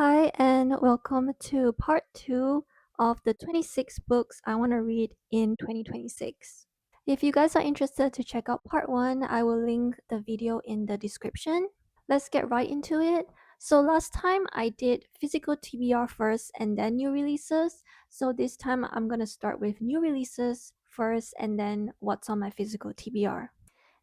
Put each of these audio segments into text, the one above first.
Hi, and welcome to part 2 of the 26 books I want to read in 2026. If you guys are interested to check out part 1, I will link the video in the description. Let's get right into it. So, last time I did physical TBR first and then new releases. So, this time I'm going to start with new releases first and then what's on my physical TBR.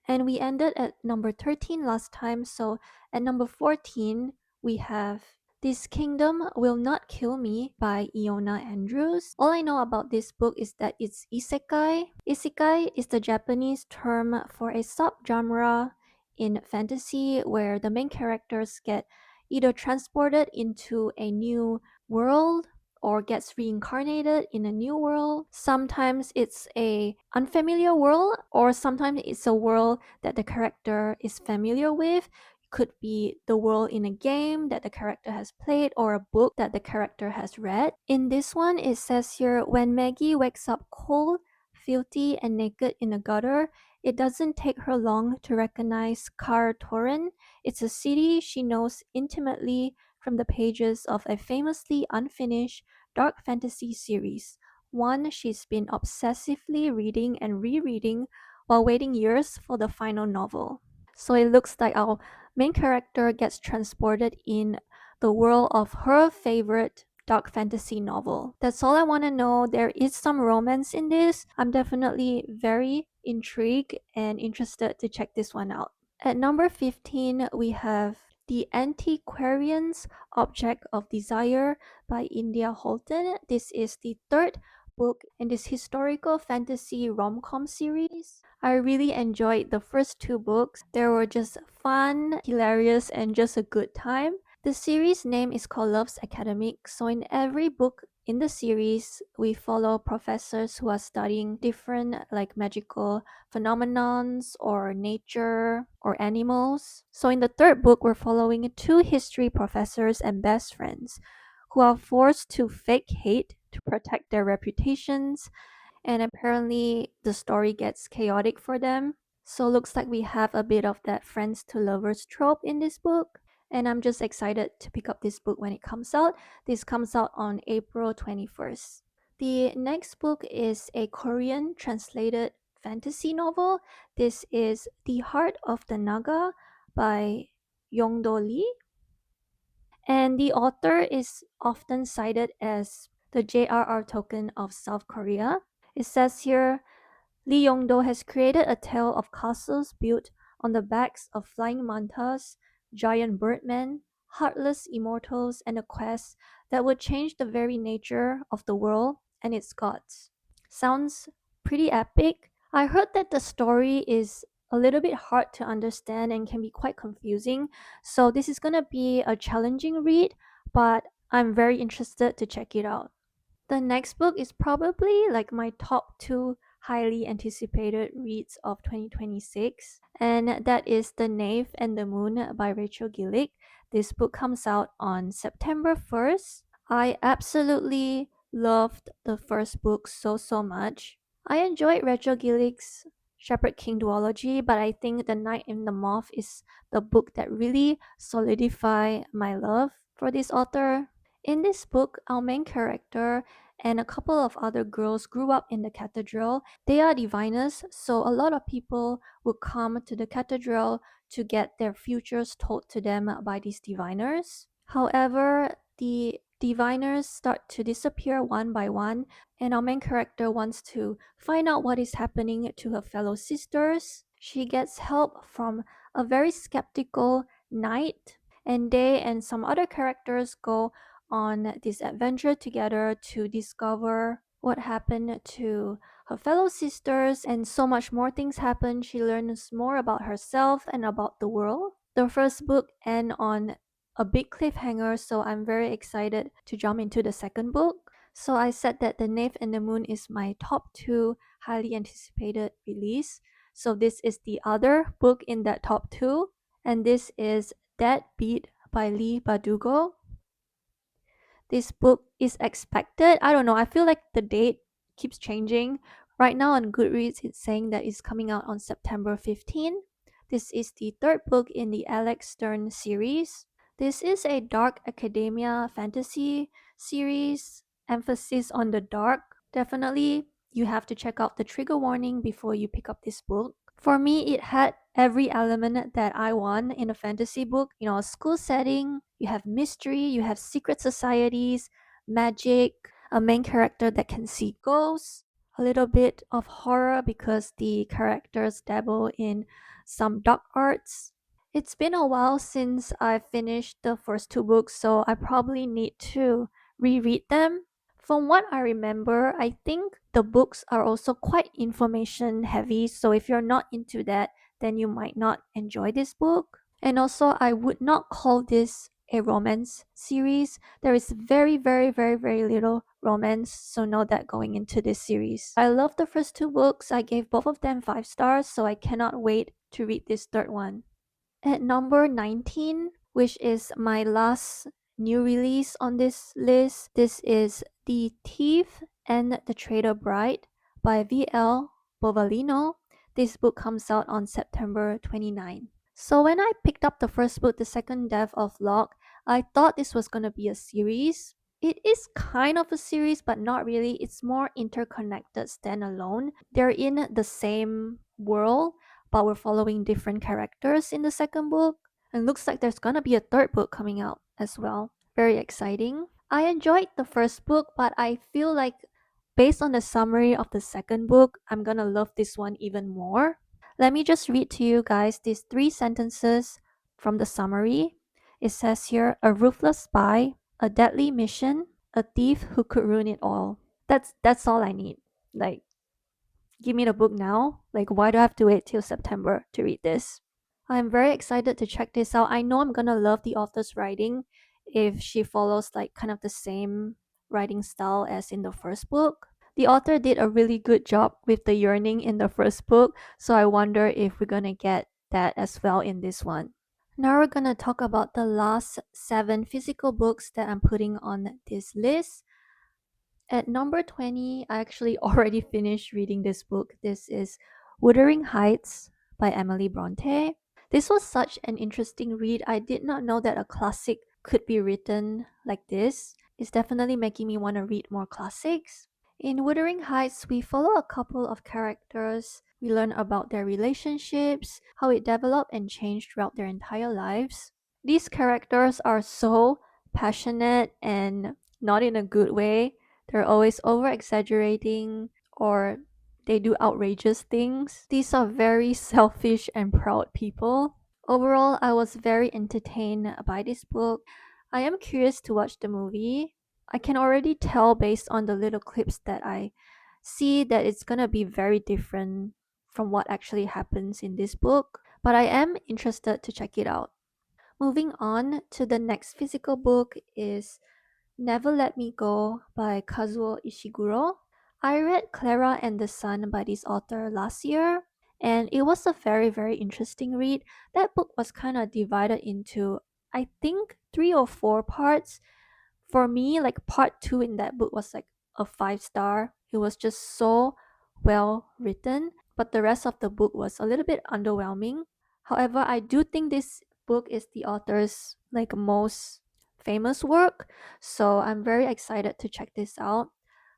And we ended at number 13 last time. So at number 14, we have This Kingdom Will Not Kill Me by Iona Andrews. All I know about this book is that it's isekai. Isekai is the Japanese term for a subgenre in fantasy where the main characters get either transported into a new world or gets reincarnated in a new world. Sometimes it's a unfamiliar world or sometimes it's a world that the character is familiar with. Could be the world in a game that the character has played or a book that the character has read. In this one, it says here when Maggie wakes up cold, filthy, and naked in a gutter, it doesn't take her long to recognize Kar Toren. It's a city she knows intimately from the pages of a famously unfinished dark fantasy series, one she's been obsessively reading and rereading while waiting years for the final novel. So it looks like our main character gets transported in the world of her favorite dark fantasy novel. That's all I want to know. There is some romance in this. I'm definitely very intrigued and interested to check this one out. At number 15, we have The Antiquarian's Object of Desire by India Holton. This is the third book in this historical fantasy rom-com series. I really enjoyed the first two books. They were just fun, hilarious, and just a good time. The series name is called Love's Academic, so in every book in the series, we follow professors who are studying different like magical phenomenons or nature or animals. So in the third book, we're following two history professors and best friends who are forced to fake hate to protect their reputations, and apparently the story gets chaotic for them. So looks like we have a bit of that friends to lovers trope in this book. And I'm just excited to pick up this book when it comes out. This comes out on April 21st. The next book is a Korean translated fantasy novel. This is The Heart of the Naga by Yongdo Lee. And the author is often cited as the J.R.R. Tolkien of South Korea. It says here Lee Yong-do has created a tale of castles built on the backs of flying mantas, giant birdmen, heartless immortals, and a quest that would change the very nature of the world and its gods. Sounds pretty epic. I heard that the story is a little bit hard to understand and can be quite confusing, so this is gonna be a challenging read, but I'm very interested to check it out. The next book is probably like my top two highly anticipated reads of 2026, and that is The Knave and the Moon by Rachel Gillick. This book comes out on September 1st. I absolutely loved the first book so much. I enjoyed Rachel Gillick's Shepherd King duology, but I think The Night in the Moth is the book that really solidified my love for this author. In this book, our main character and a couple of other girls grew up in the cathedral. They are diviners, so a lot of people would come to the cathedral to get their futures told to them by these diviners. However, the diviners start to disappear one by one, and our main character wants to find out what is happening to her fellow sisters. She gets help from a very skeptical knight, and they and some other characters go on this adventure together to discover what happened to her fellow sisters, and so much more things happen. She learns more about herself and about the world. The first book ends on a big cliffhanger, so I'm very excited to jump into the second book. So I said that The Knave and the Moon is my top two highly anticipated release. So this is the other book in that top two, and this is Dead Beat by Lee Bardugo. This book is expected. I don't know. I feel like the date keeps changing. Right now on Goodreads, it's saying that it's coming out on September 15. This is the third book in the Alex Stern series. This is a dark academia fantasy series, emphasis on the dark. Definitely, you have to check out the trigger warning before you pick up this book. For me, it had every element that I want in a fantasy book. You know, a school setting, you have mystery, you have secret societies, magic, a main character that can see ghosts, a little bit of horror because the characters dabble in some dark arts. It's been a while since I finished the first two books, so I probably need to reread them. From what I remember, I think the books are also quite information heavy, so if you're not into that, then you might not enjoy this book. And also, I would not call this a romance series. There is very, very, very, very little romance, so know that going into this series. I love the first two books. I gave both of them 5 stars, so I cannot wait to read this third one. At number 19, which is my last new release on this list, this is The Thief and the Traitor Bride by V.L. Bovalino. This book comes out on September 29. So when I picked up the first book, The Second Death of Locke, I thought this was going to be a series. It is kind of a series, but not really. It's more interconnected, standalone. They're in the same world, but we're following different characters in the second book. And looks like there's gonna be a third book coming out as well. Very exciting. I enjoyed the first book, but I feel like based on the summary of the second book, I'm gonna love this one even more. Let me just read to you guys these 3 sentences from the summary. It says here a ruthless spy, a deadly mission, a thief who could ruin it all. That's all I need. Like, give me the book now. Like, why do I have to wait till September to read this? I'm very excited to check this out. I know I'm gonna love the author's writing if she follows like kind of the same writing style as in the first book. The author did a really good job with the yearning in the first book, so I wonder if we're gonna get that as well in this one. Now we're gonna talk about the last 7 physical books that I'm putting on this list. At number 20, I actually already finished reading this book. This is Wuthering Heights by Emily Bronte. This was such an interesting read. I did not know that a classic could be written like this. It's definitely making me want to read more classics. In Wuthering Heights, we follow a couple of characters. We learn about their relationships, how it developed and changed throughout their entire lives. These characters are so passionate and not in a good way. They're always over exaggerating or they do outrageous things. These are very selfish and proud people. Overall, I was very entertained by this book. I am curious to watch the movie. I can already tell based on the little clips that I see that it's gonna be very different from what actually happens in this book, but I am interested to check it out. Moving on to the next physical book is Never Let Me Go by Kazuo Ishiguro. I read Clara and the Sun by this author last year, and it was a very, very interesting read. That book was kind of divided into, I think, 3 or 4 parts. For me, like part 2 in that book was like a 5 star. It was just so well written, but the rest of the book was a little bit underwhelming. However, I do think this book is the author's like most famous work, so I'm very excited to check this out.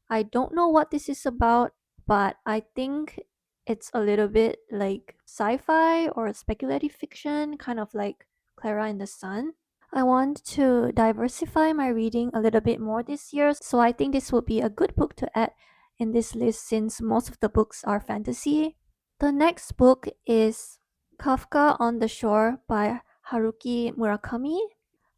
I don't know what this is about, but I think it's a little bit like sci-fi or speculative fiction, kind of like Clara in the Sun. I want to diversify my reading a little bit more this year, so I think this would be a good book to add in this list since most of the books are fantasy. The next book is Kafka on the Shore by Haruki Murakami.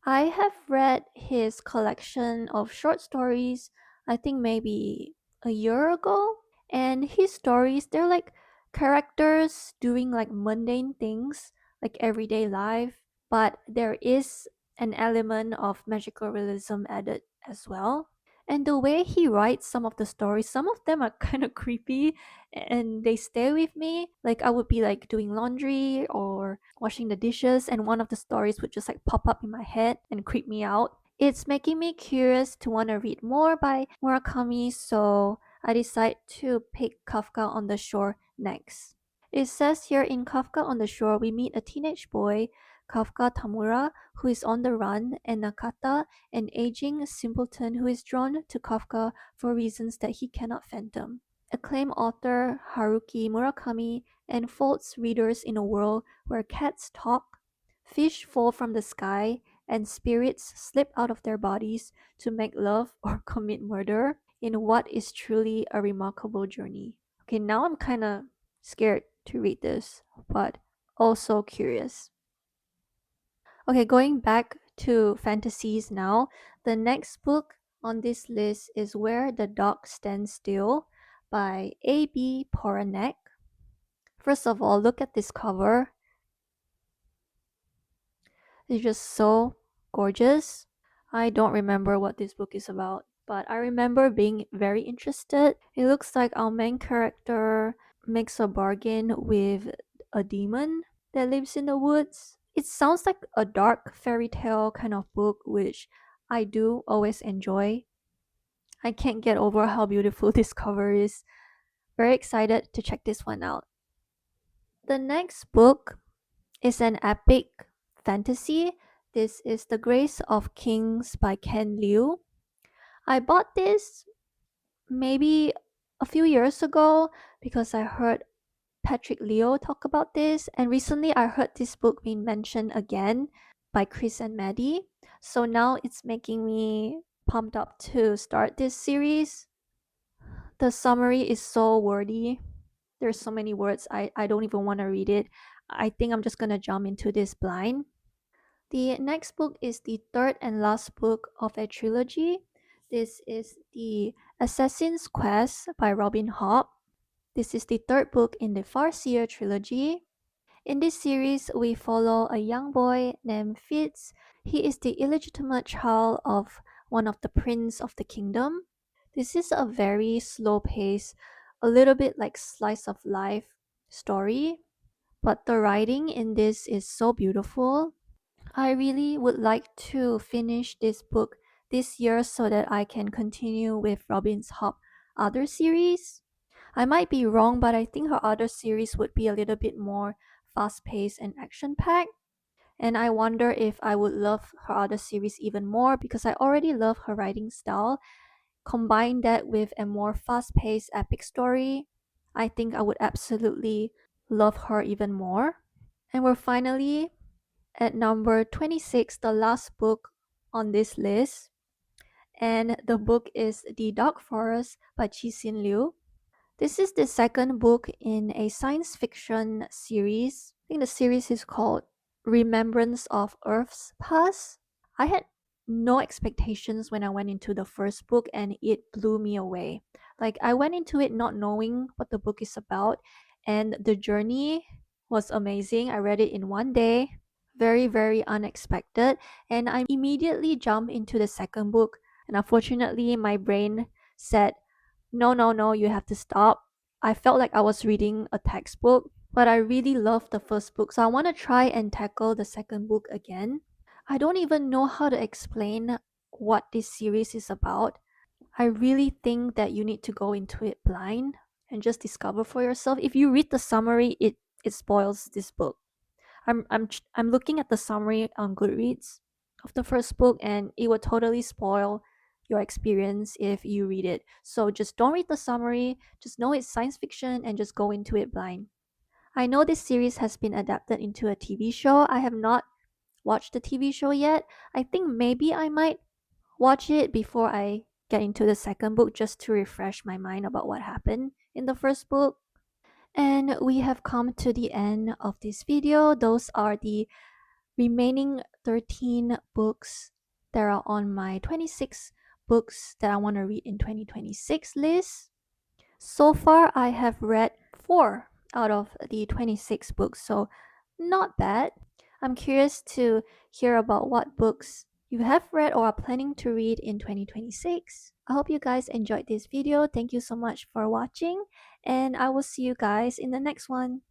I have read his collection of short stories, I think maybe a year ago. And his stories, they're like characters doing like mundane things, like everyday life, but there is an element of magical realism added as well. And the way he writes some of the stories, some of them are kind of creepy and they stay with me. Like I would be like doing laundry or washing the dishes and one of the stories would just like pop up in my head and creep me out. It's making me curious to want to read more by Murakami, so I decide to pick Kafka on the Shore next. It says here in Kafka on the Shore, we meet a teenage boy, Kafka Tamura, who is on the run, and Nakata, an aging simpleton who is drawn to Kafka for reasons that he cannot fathom. Acclaimed author Haruki Murakami enfolds readers in a world where cats talk, fish fall from the sky, and spirits slip out of their bodies to make love or commit murder in what is truly a remarkable journey. Okay, now I'm kind of scared to read this, but also curious. Okay, going back to fantasies now, the next book on this list is Where the Dog Stands Still by A.B. Poranek. First of all, look at this cover. It's just so gorgeous. I don't remember what this book is about, but I remember being very interested. It looks like our main character makes a bargain with a demon that lives in the woods. It sounds like a dark fairy tale kind of book, which I do always enjoy. I can't get over how beautiful this cover is. Very excited to check this one out. The next book is an epic fantasy. This is The Grace of Kings by Ken Liu. I bought this maybe a few years ago because I heard Patrick Leo talk about this, and recently I heard this book being mentioned again by Chris and Maddie. So now it's making me pumped up to start this series. The summary is so wordy. There's so many words, I don't even want to read it. I think I'm just gonna jump into this blind. The next book is the third and last book of a trilogy. This is The Assassin's Quest by Robin Hobb. This is the third book in the Farseer trilogy. In this series, we follow a young boy named Fitz. He is the illegitimate child of one of the prince of the kingdom. This is a very slow pace, a little bit like slice of life story, but the writing in this is so beautiful. I really would like to finish this book this year so that I can continue with Robin's Hobb other series. I might be wrong, but I think her other series would be a little bit more fast paced and action packed. And I wonder if I would love her other series even more because I already love her writing style. Combine that with a more fast paced epic story, I think I would absolutely love her even more. And we're finally at number 26, the last book on this list. And the book is The Dark Forest by Cixin Liu. This is the second book in a science fiction series. I think the series is called Remembrance of Earth's Past. I had no expectations when I went into the first book and it blew me away. Like, I went into it not knowing what the book is about, and the journey was amazing. I read it in one day, very, very unexpected, and I immediately jumped into the second book. And unfortunately, my brain said, no, no, no, you have to stop. I felt like I was reading a textbook, but I really loved the first book, so I want to try and tackle the second book again. I don't even know how to explain what this series is about. I really think that you need to go into it blind and just discover for yourself. If you read the summary, it spoils this book. I'm looking at the summary on Goodreads of the first book, and it would totally spoil your experience if you read it. So just don't read the summary, just know it's science fiction and just go into it blind. I know this series has been adapted into a TV show. I have not watched the TV show yet. I think maybe I might watch it before I get into the second book just to refresh my mind about what happened in the first book. And we have come to the end of this video. Those are the remaining 13 books that are on my 26 books that I want to read in 2026 list. So far, I have read 4 out of the 26 books, so not bad. I'm curious to hear about what books you have read or are planning to read in 2026. I hope you guys enjoyed this video. Thank you so much for watching, and I will see you guys in the next one.